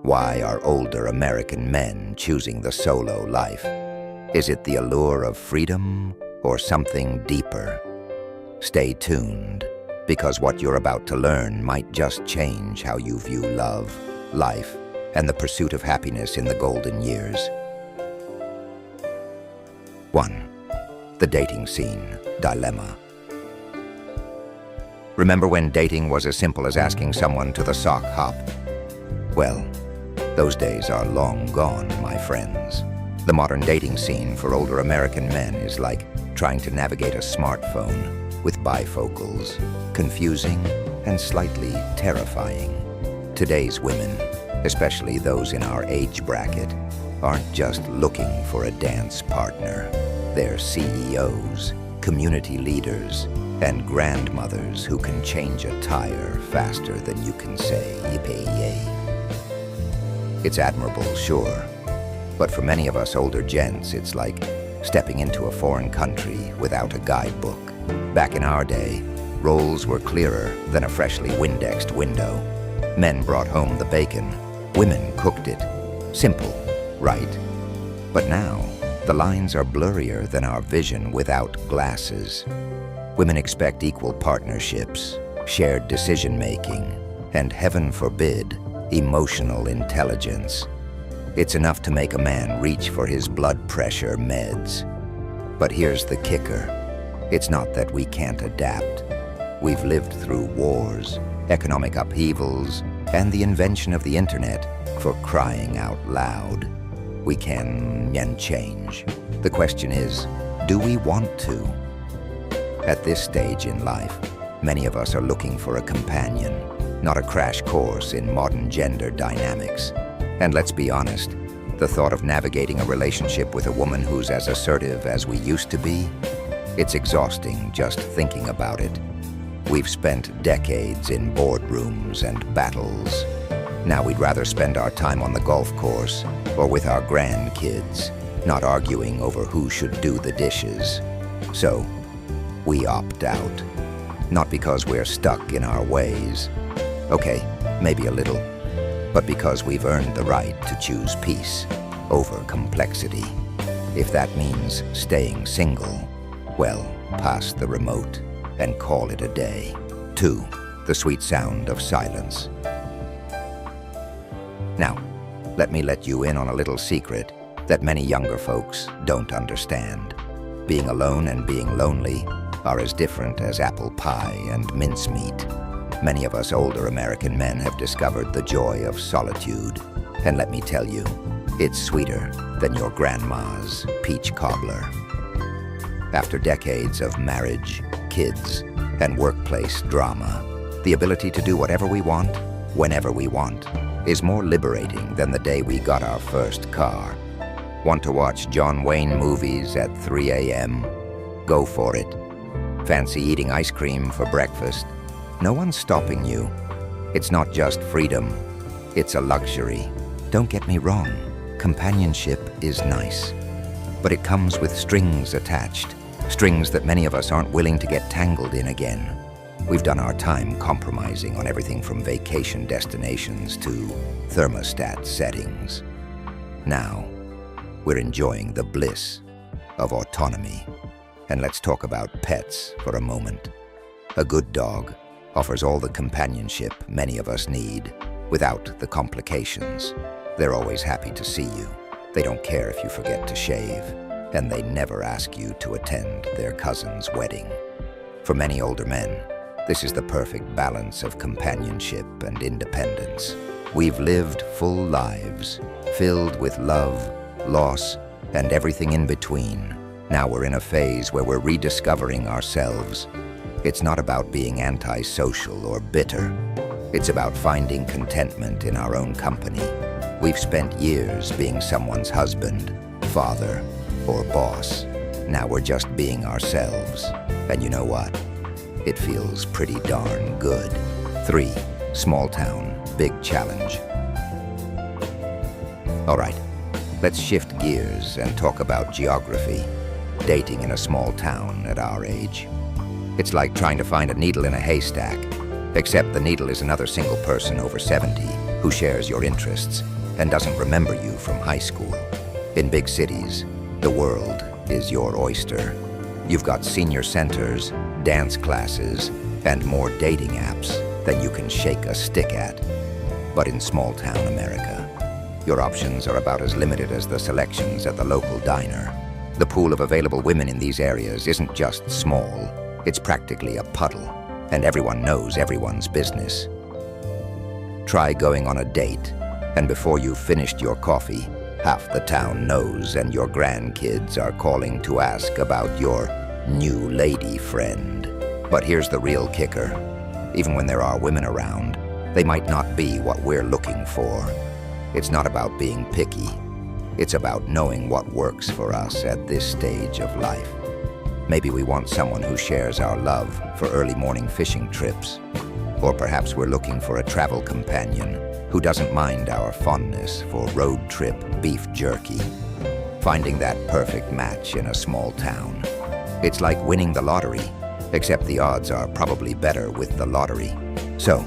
Why are older American men choosing the solo life? Is it the allure of freedom or something deeper? Stay tuned, because what you're about to learn might just change how you view love, life, and the pursuit of happiness in the golden years. 1. The dating scene dilemma. Remember when dating was as simple as asking someone to the sock hop? Well, those days are long gone, my friends. The modern dating scene for older American men is like trying to navigate a smartphone with bifocals, confusing and slightly terrifying. Today's women, especially those in our age bracket, aren't just looking for a dance partner. They're CEOs, community leaders, and grandmothers who can change a tire faster than you can say yippee-yay. It's admirable, sure, but for many of us older gents, it's like stepping into a foreign country without a guidebook. Back in our day, roles were clearer than a freshly Windexed window. Men brought home the bacon, women cooked it. Simple, right? But now, the lines are blurrier than our vision without glasses. Women expect equal partnerships, shared decision-making, and heaven forbid, emotional intelligence. It's enough to make a man reach for his blood pressure meds. But here's the kicker. It's not that we can't adapt. We've lived through wars, economic upheavals, and the invention of the internet, for crying out loud. We can change. The question is, do we want to? At this stage in life, many of us are looking for a companion, not a crash course in modern gender dynamics. And let's be honest, the thought of navigating a relationship with a woman who's as assertive as we used to be, it's exhausting just thinking about it. We've spent decades in boardrooms and battles. Now we'd rather spend our time on the golf course or with our grandkids, not arguing over who should do the dishes. So, we opt out. Not because we're stuck in our ways. Okay, maybe a little, but because we've earned the right to choose peace over complexity. If that means staying single, well, pass the remote and call it a day. 2. The sweet sound of silence. Now, let me let you in on a little secret that many younger folks don't understand. Being alone and being lonely are as different as apple pie and mincemeat. Many of us older American men have discovered the joy of solitude. And let me tell you, it's sweeter than your grandma's peach cobbler. After decades of marriage, kids, and workplace drama, the ability to do whatever we want, whenever we want, is more liberating than the day we got our first car. Want to watch John Wayne movies at 3 a.m.? Go for it. Fancy eating ice cream for breakfast? No one's stopping you. It's not just freedom, it's a luxury. Don't get me wrong, companionship is nice. But it comes with strings attached, strings that many of us aren't willing to get tangled in again. We've done our time compromising on everything from vacation destinations to thermostat settings. Now, we're enjoying the bliss of autonomy. And let's talk about pets for a moment. A good dog offers all the companionship many of us need, without the complications. They're always happy to see you. They don't care if you forget to shave, and they never ask you to attend their cousin's wedding. For many older men, this is the perfect balance of companionship and independence. We've lived full lives, filled with love, loss, and everything in between. Now we're in a phase where we're rediscovering ourselves. It's not about being antisocial or bitter. It's about finding contentment in our own company. We've spent years being someone's husband, father, or boss. Now we're just being ourselves. And you know what? It feels pretty darn good. 3. Small town, big challenge. All right, let's shift gears and talk about geography. Dating in a small town at our age. It's like trying to find a needle in a haystack, except the needle is another single person over 70 who shares your interests and doesn't remember you from high school. In big cities, the world is your oyster. You've got senior centers, dance classes, and more dating apps than you can shake a stick at. But in small-town America, your options are about as limited as the selections at the local diner. The pool of available women in these areas isn't just small, it's practically a puddle, and everyone knows everyone's business. Try going on a date, and before you've finished your coffee, half the town knows and your grandkids are calling to ask about your new lady friend. But here's the real kicker. Even when there are women around, they might not be what we're looking for. It's not about being picky. It's about knowing what works for us at this stage of life. Maybe we want someone who shares our love for early morning fishing trips. Or perhaps we're looking for a travel companion who doesn't mind our fondness for road trip beef jerky. Finding that perfect match in a small town. It's like winning the lottery, except the odds are probably better with the lottery. So,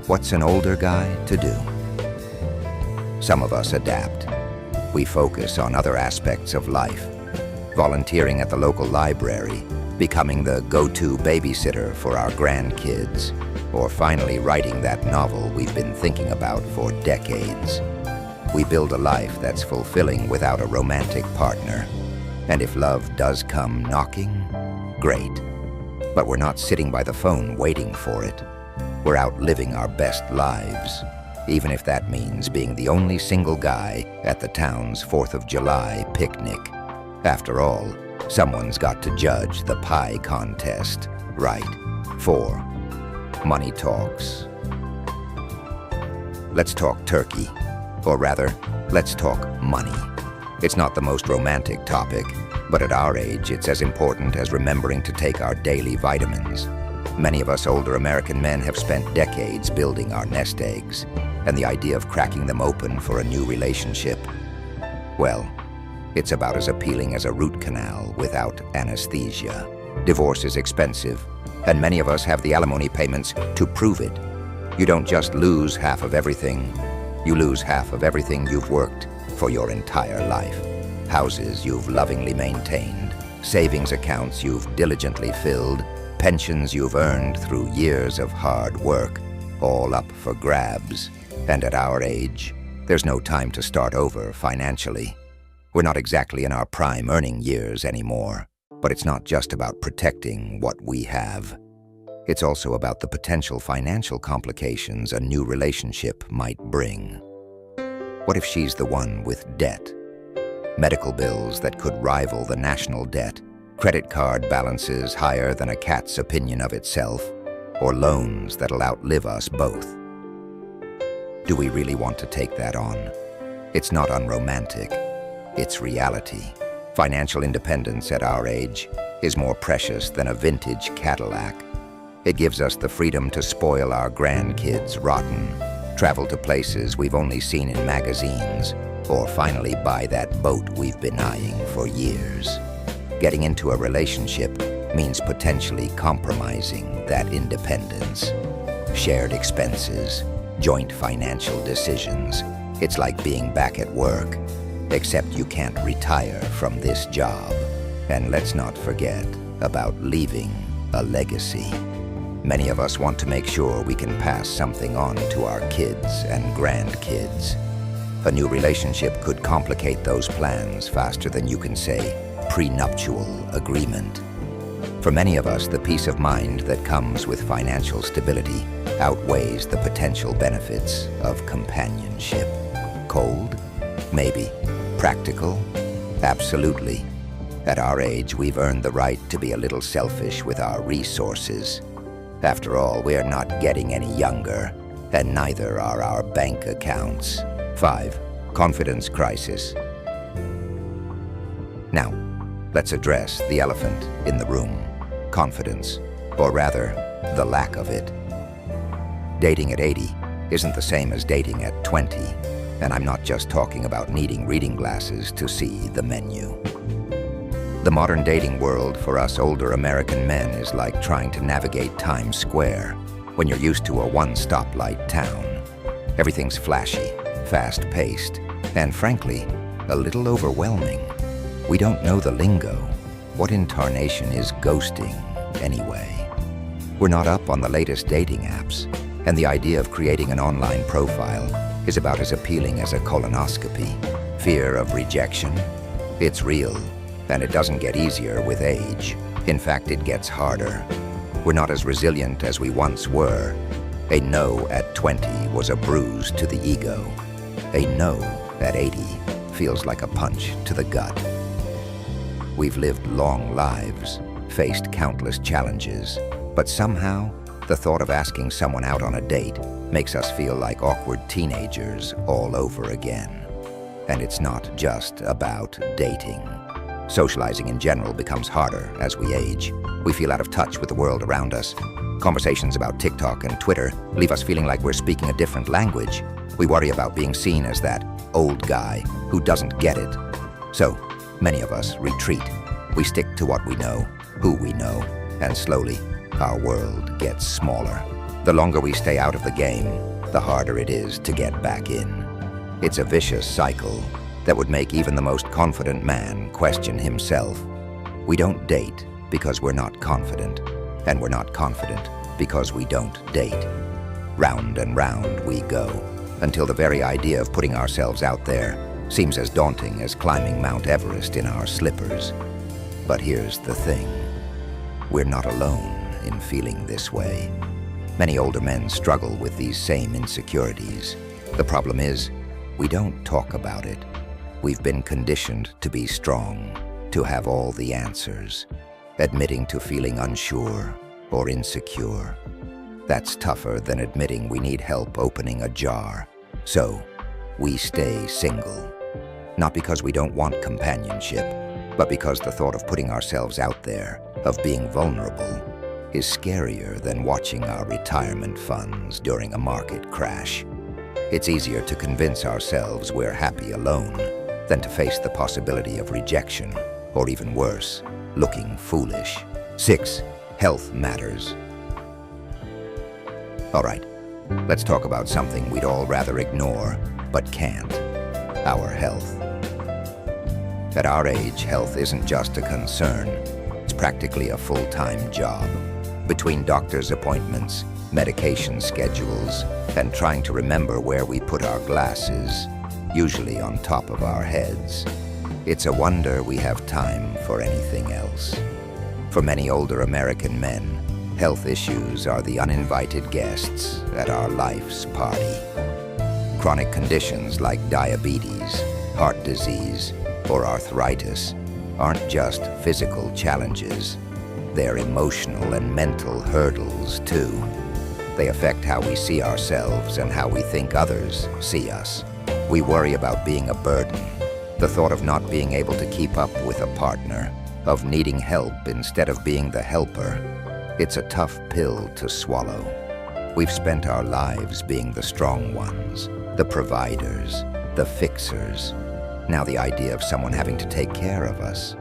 what's an older guy to do? Some of us adapt. We focus on other aspects of life, volunteering at the local library, becoming the go-to babysitter for our grandkids, or finally writing that novel we've been thinking about for decades. We build a life that's fulfilling without a romantic partner. And if love does come knocking, great. But we're not sitting by the phone waiting for it. We're out living our best lives, even if that means being the only single guy at the town's 4th of July picnic. After all, someone's got to judge the pie contest, right? 4. Money talks. Let's talk turkey. Or rather, let's talk money. It's not the most romantic topic, but at our age, it's as important as remembering to take our daily vitamins. Many of us older American men have spent decades building our nest eggs, and the idea of cracking them open for a new relationship, well, it's about as appealing as a root canal without anesthesia. Divorce is expensive, and many of us have the alimony payments to prove it. You don't just lose half of everything, you lose half of everything you've worked for your entire life. Houses you've lovingly maintained, savings accounts you've diligently filled, pensions you've earned through years of hard work, all up for grabs. And at our age, there's no time to start over financially. We're not exactly in our prime earning years anymore. But it's not just about protecting what we have. It's also about the potential financial complications a new relationship might bring. What if she's the one with debt? Medical bills that could rival the national debt, credit card balances higher than a cat's opinion of itself, or loans that'll outlive us both. Do we really want to take that on? It's not unromantic. It's reality. Financial independence at our age is more precious than a vintage Cadillac. It gives us the freedom to spoil our grandkids rotten, travel to places we've only seen in magazines, or finally buy that boat we've been eyeing for years. Getting into a relationship means potentially compromising that independence. Shared expenses, joint financial decisions. It's like being back at work. Except you can't retire from this job. And let's not forget about leaving a legacy. Many of us want to make sure we can pass something on to our kids and grandkids. A new relationship could complicate those plans faster than you can say prenuptial agreement. For many of us, the peace of mind that comes with financial stability outweighs the potential benefits of companionship. Cold? Maybe. Practical? Absolutely. At our age, we've earned the right to be a little selfish with our resources. After all, we are not getting any younger, and neither are our bank accounts. 5. Confidence crisis. Now, let's address the elephant in the room. Confidence, or rather, the lack of it. Dating at 80 isn't the same as dating at 20. And I'm not just talking about needing reading glasses to see the menu. The modern dating world for us older American men is like trying to navigate Times Square when you're used to a one-stoplight town. Everything's flashy, fast-paced, and frankly, a little overwhelming. We don't know the lingo. What in tarnation is ghosting, anyway? We're not up on the latest dating apps, and the idea of creating an online profile is about as appealing as a colonoscopy. Fear of rejection? It's real, and it doesn't get easier with age. In fact, it gets harder. We're not as resilient as we once were. A no at 20 was a bruise to the ego. A no at 80 feels like a punch to the gut. We've lived long lives, faced countless challenges, but somehow, the thought of asking someone out on a date makes us feel like awkward teenagers all over again. And it's not just about dating. Socializing in general becomes harder as we age. We feel out of touch with the world around us. Conversations about TikTok and Twitter leave us feeling like we're speaking a different language. We worry about being seen as that old guy who doesn't get it. So, many of us retreat. We stick to what we know, who we know, and slowly, our world gets smaller. The longer we stay out of the game, the harder it is to get back in. It's a vicious cycle that would make even the most confident man question himself. We don't date because we're not confident, and we're not confident because we don't date. Round and round we go, until the very idea of putting ourselves out there seems as daunting as climbing Mount Everest in our slippers. But here's the thing. We're not alone in feeling this way. Many older men struggle with these same insecurities. The problem is, we don't talk about it. We've been conditioned to be strong, to have all the answers. Admitting to feeling unsure or insecure, that's tougher than admitting we need help opening a jar. So, we stay single. Not because we don't want companionship, but because the thought of putting ourselves out there, of being vulnerable, is scarier than watching our retirement funds during a market crash. It's easier to convince ourselves we're happy alone than to face the possibility of rejection, or even worse, looking foolish. 6. Health matters. All right, let's talk about something we'd all rather ignore, but can't. Our health. At our age, health isn't just a concern. It's practically a full-time job. Between doctor's appointments, medication schedules, and trying to remember where we put our glasses, usually on top of our heads, it's a wonder we have time for anything else. For many older American men, health issues are the uninvited guests at our life's party. Chronic conditions like diabetes, heart disease, or arthritis aren't just physical challenges. They're emotional and mental hurdles, too. They affect how we see ourselves and how we think others see us. We worry about being a burden, the thought of not being able to keep up with a partner, of needing help instead of being the helper. It's a tough pill to swallow. We've spent our lives being the strong ones, the providers, the fixers. Now the idea of someone having to take care of us.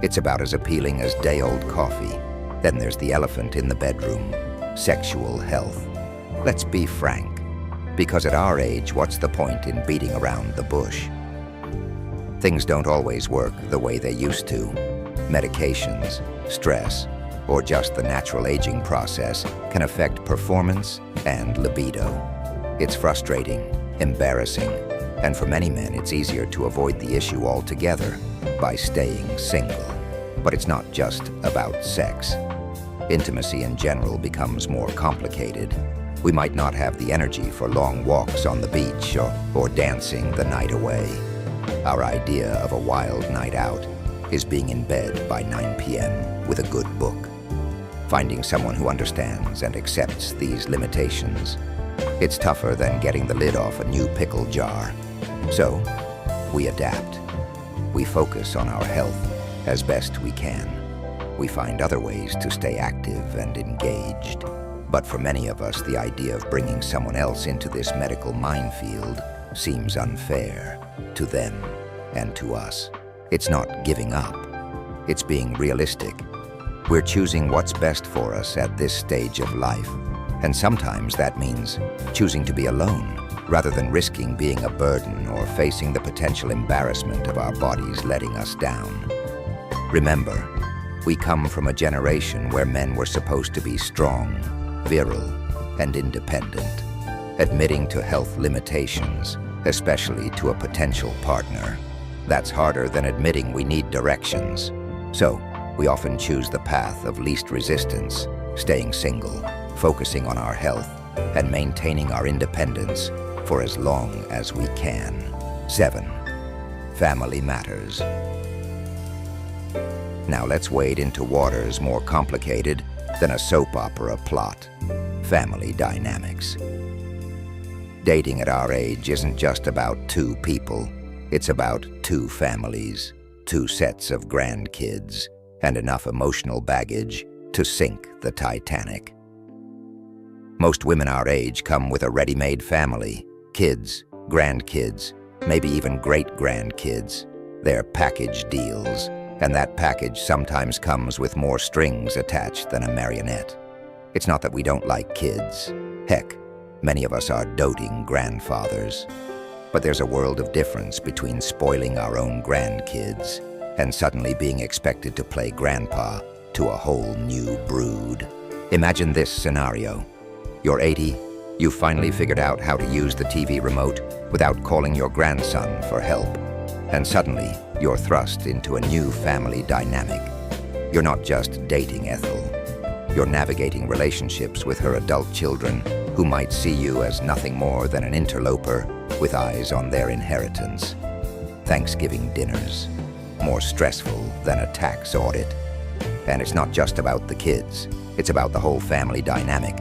It's about as appealing as day-old coffee. Then there's the elephant in the bedroom, sexual health. Let's be frank, because at our age, what's the point in beating around the bush? Things don't always work the way they used to. Medications, stress, or just the natural aging process can affect performance and libido. It's frustrating, embarrassing, and for many men it's easier to avoid the issue altogether by staying single. But it's not just about sex. Intimacy in general becomes more complicated. We might not have the energy for long walks on the beach or dancing the night away. Our idea of a wild night out is being in bed by 9 p.m. with a good book. Finding someone who understands and accepts these limitations. It's tougher than getting the lid off a new pickle jar. So, we adapt. We focus on our health as best we can. We find other ways to stay active and engaged. But for many of us, the idea of bringing someone else into this medical minefield seems unfair to them and to us. It's not giving up. It's being realistic. We're choosing what's best for us at this stage of life. And sometimes that means choosing to be alone, rather than risking being a burden or facing the potential embarrassment of our bodies letting us down. Remember, we come from a generation where men were supposed to be strong, virile, and independent, admitting to health limitations, especially to a potential partner. That's harder than admitting we need directions. So, we often choose the path of least resistance, staying single, focusing on our health, and maintaining our independence for as long as we can. 7. Family matters. Now let's wade into waters more complicated than a soap opera plot: family dynamics. Dating at our age isn't just about two people. It's about two families, two sets of grandkids, and enough emotional baggage to sink the Titanic. Most women our age come with a ready-made family, kids, grandkids, maybe even great-grandkids. They're package deals, and that package sometimes comes with more strings attached than a marionette. It's not that we don't like kids. Heck, many of us are doting grandfathers. But there's a world of difference between spoiling our own grandkids and suddenly being expected to play grandpa to a whole new brood. Imagine this scenario. You're 80, you've finally figured out how to use the TV remote without calling your grandson for help. And suddenly, you're thrust into a new family dynamic. You're not just dating Ethel. You're navigating relationships with her adult children who might see you as nothing more than an interloper with eyes on their inheritance. Thanksgiving dinners, more stressful than a tax audit. And it's not just about the kids, it's about the whole family dynamic.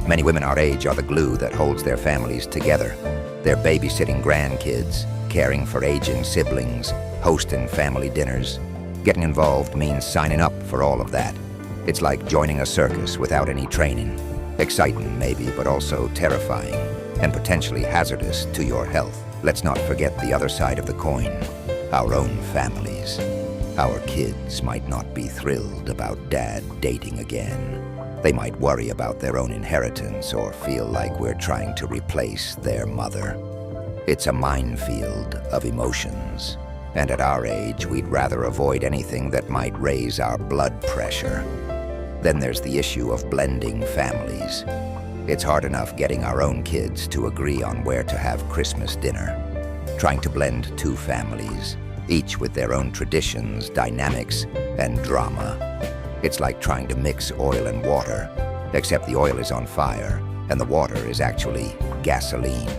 Many women our age are the glue that holds their families together. They're babysitting grandkids, caring for aging siblings, hosting family dinners. Getting involved means signing up for all of that. It's like joining a circus without any training. Exciting, maybe, but also terrifying, and potentially hazardous to your health. Let's not forget the other side of the coin, our own families. Our kids might not be thrilled about dad dating again. They might worry about their own inheritance or feel like we're trying to replace their mother. It's a minefield of emotions, and at our age, we'd rather avoid anything that might raise our blood pressure. Then there's the issue of blending families. It's hard enough getting our own kids to agree on where to have Christmas dinner. Trying to blend two families, each with their own traditions, dynamics, and drama. It's like trying to mix oil and water, except the oil is on fire, and the water is actually gasoline.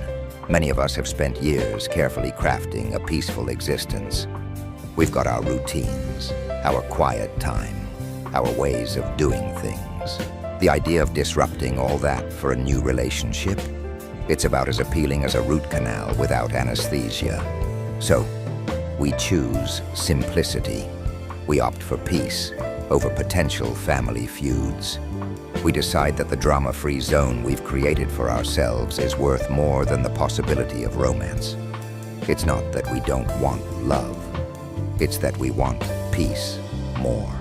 Many of us have spent years carefully crafting a peaceful existence. We've got our routines, our quiet time, our ways of doing things. The idea of disrupting all that for a new relationship, it's about as appealing as a root canal without anesthesia. So, we choose simplicity. We opt for peace over potential family feuds. We decide that the drama-free zone we've created for ourselves is worth more than the possibility of romance. It's not that we don't want love. It's that we want peace more.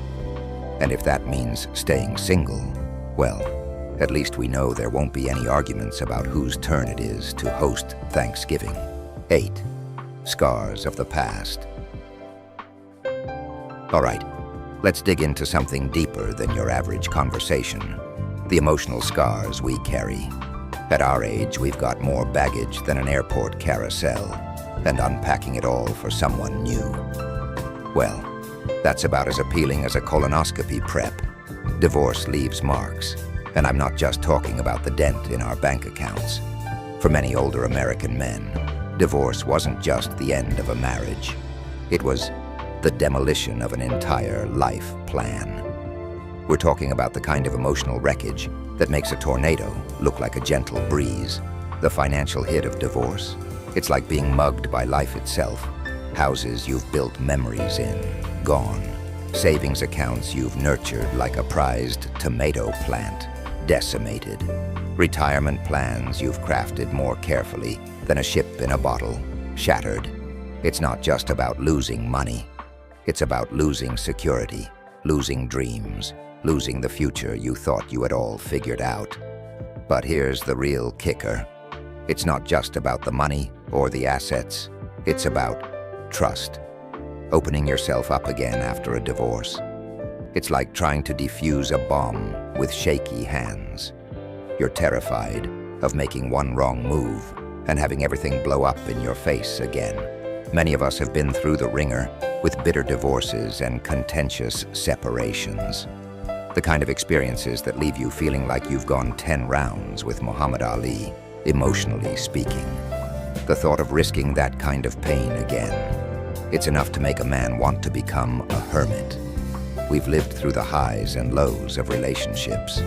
And if that means staying single, well, at least we know there won't be any arguments about whose turn it is to host Thanksgiving. 8. Scars of the past. All right, let's dig into something deeper than your average conversation. The emotional scars we carry. At our age, we've got more baggage than an airport carousel, and unpacking it all for someone new. Well, that's about as appealing as a colonoscopy prep. Divorce leaves marks, and I'm not just talking about the dent in our bank accounts. For many older American men, divorce wasn't just the end of a marriage. It was the demolition of an entire life plan. We're talking about the kind of emotional wreckage that makes a tornado look like a gentle breeze. The financial hit of divorce, it's like being mugged by life itself. Houses you've built memories in, gone. Savings accounts you've nurtured like a prized tomato plant, decimated. Retirement plans you've crafted more carefully than a ship in a bottle, shattered. It's not just about losing money. It's about losing security, losing dreams, losing the future you thought you had all figured out. But here's the real kicker. It's not just about the money or the assets. It's about trust. Opening yourself up again after a divorce. It's like trying to defuse a bomb with shaky hands. You're terrified of making one wrong move and having everything blow up in your face again. Many of us have been through the ringer with bitter divorces and contentious separations. The kind of experiences that leave you feeling like you've gone 10 rounds with Muhammad Ali, emotionally speaking. The thought of risking that kind of pain again, it's enough to make a man want to become a hermit. We've lived through the highs and lows of relationships.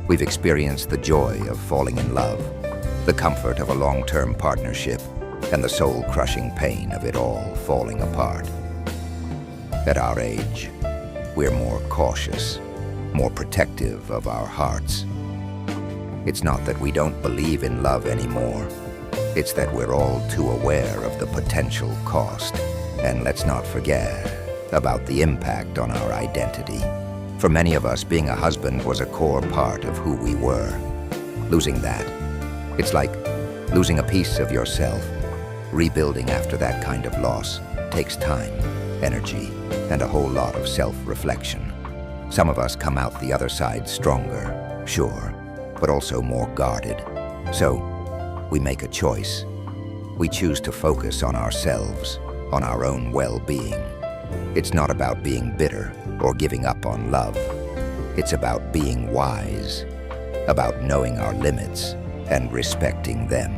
We've experienced the joy of falling in love, the comfort of a long-term partnership, and the soul-crushing pain of it all falling apart. At our age, we're more cautious, more protective of our hearts. It's not that we don't believe in love anymore. It's that we're all too aware of the potential cost. And let's not forget about the impact on our identity. For many of us, being a husband was a core part of who we were. Losing that, it's like losing a piece of yourself. Rebuilding after that kind of loss takes time, energy, and a whole lot of self-reflection. Some of us come out the other side stronger, sure, but also more guarded. So, we make a choice. We choose to focus on ourselves, on our own well-being. It's not about being bitter or giving up on love. It's about being wise, about knowing our limits and respecting them.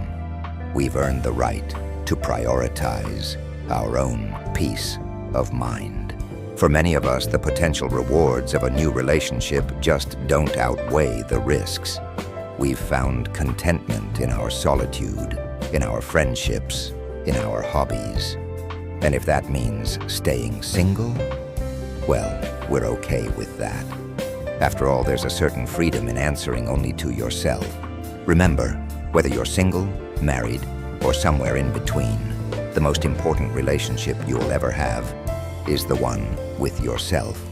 We've earned the right to prioritize our own peace of mind. For many of us, the potential rewards of a new relationship just don't outweigh the risks. We've found contentment in our solitude, in our friendships, in our hobbies. And if that means staying single, well, we're okay with that. After all, there's a certain freedom in answering only to yourself. Remember, whether you're single, married, or somewhere in between, the most important relationship you'll ever have is the one with yourself.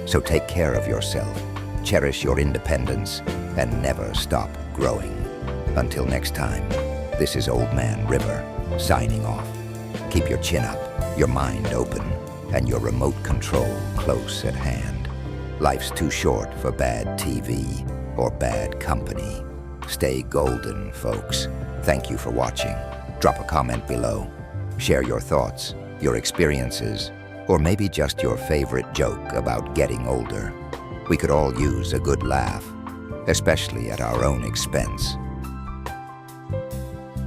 So take care of yourself, cherish your independence, and never stop growing. Until next time, this is Old Man River, signing off. Keep your chin up, your mind open, and your remote control close at hand. Life's too short for bad TV or bad company. Stay golden, folks. Thank you for watching. Drop a comment below. Share your thoughts, your experiences, or maybe just your favorite joke about getting older. We could all use a good laugh, especially at our own expense.